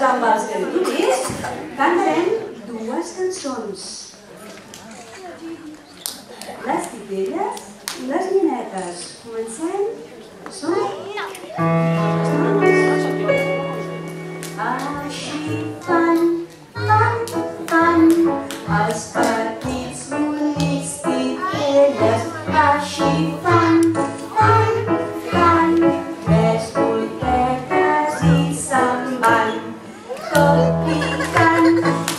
Amb els tertulis cantarem dues cançons. Les titelles i les llenetes. Comencem. Som? Així fan, fan, fan els petits bonics titelles. Així fan, fan, fan tres voltetes i se'n van. Tot picant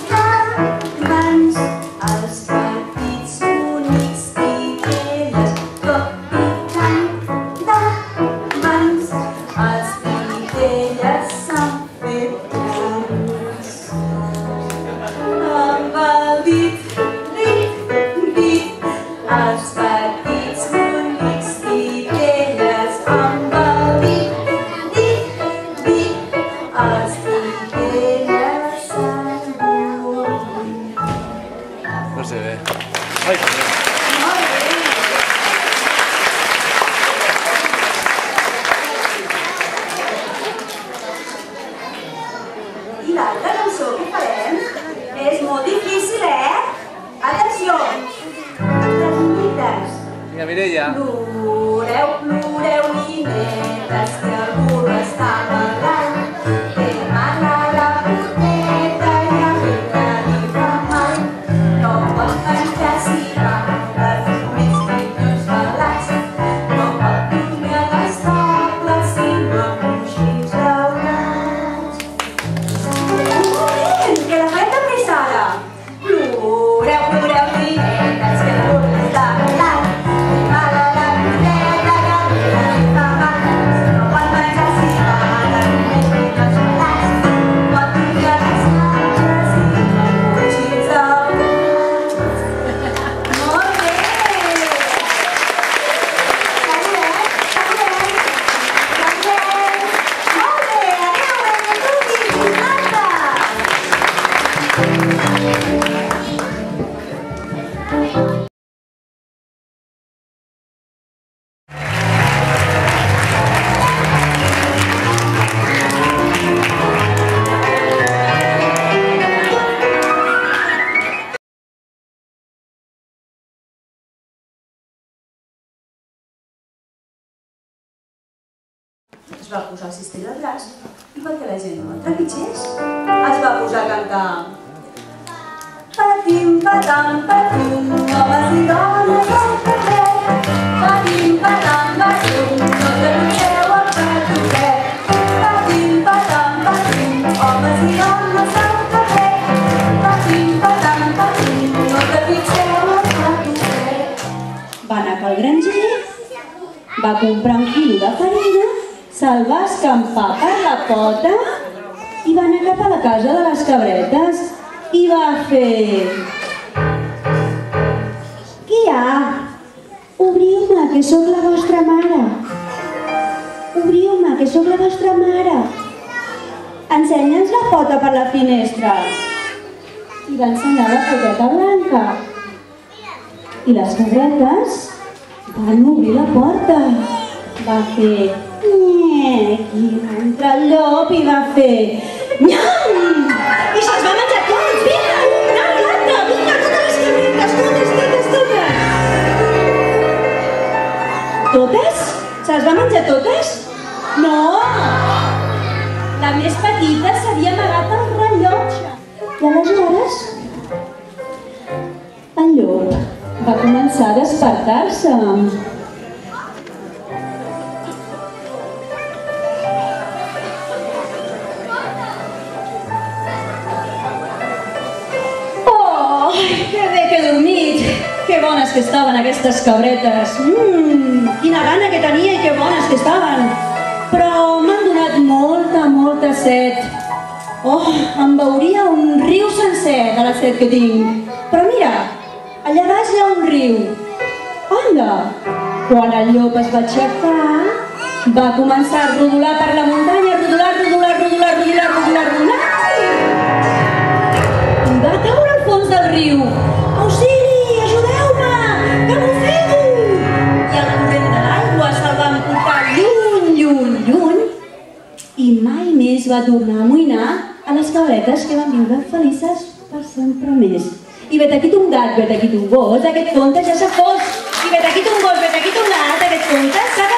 d'abans els petits bonics titelles. Tot picant d'abans els titelles s'han fet grans. Amb el dit, els petits bonics titelles. Amb el dit, els no sé bé. Ai, que bé. Molt bé. I l'altra cançó que farem és molt difícil, Atenció! Les ninetes. Vinga, Mireia. Ploreu, ploreu, ninetes, que el burro està malalt. Té mala la poteta i a l'altra li fa mal. No pot menjar si va les més millors pelats. No pot dormir a les tables si no amb uns xics daurats. Que la farem també, Sara. Ploreu, ploreu, ninetes, que el burro està malalt. Té mala la poteta i a l'altra li fa mal. No pot menjar si va les més millors pelats. No pot dormir a les tables si no amb uns xics daurats. Molt bé! Molt bé! Anem a veure tutti! Marta! Es va posar el cistell al braç i perquè la gent no el trepitgés es va posar a cantar. Patim, patam, patum, homes i dones al carrer. Patim, patam, patum, no trepitgeu el patuquet. Patim, patam, patum, homes i dones al carrer. Patim, patam, patum, no trepitgeu el patuquet. Va anar pel granger, va comprar un quilo de farina, se'l va escampar per la pota i va anar cap a la casa de les cabretes i va fer... Qui hi ha? Obriu-me, que sóc la vostra mare. Obriu-me, que sóc la vostra mare. Ensenya'ns la pota per la finestra. I va ensenyar la poteta blanca. I les cabretes van obrir la porta. Va fer... I entra el llop i va fer... Nyam! I se'ls va menjar tots! Vinga, una a l'altra! Vinga, totes les cabretes! Totes! Totes? Se'ls va menjar totes? No! La més petita s'havia amagat al rellotge. I aleshores... el llop va començar a despertar-se. Que bones que estaven aquestes cabretes. Quina gana que tenia i que bones que estaven. Però m'han donat molta set. Oh, em beuria un riu sencer de la set que tinc. Però mira, allà allà baix hi ha un riu. Anda! Quan el llop es va aixecar, va començar a rodolar per la muntanya, rodolar, rodolar, rodolar, rodolar, rodolar, rodolar, i va caure al fons del riu. Auxili, ajudeu-me, que m'ofego! I el corrent de l'aigua se'l va emportar lluny, lluny, lluny, i mai més va tornar a amoïnar a les cabretes que van viure felices per sempre més. I vet aquí un gat, vet aquí un gos, aquest conte ja s'ha fos. I vet aquí un gos, vet aquí un gat, aquest conte s'ha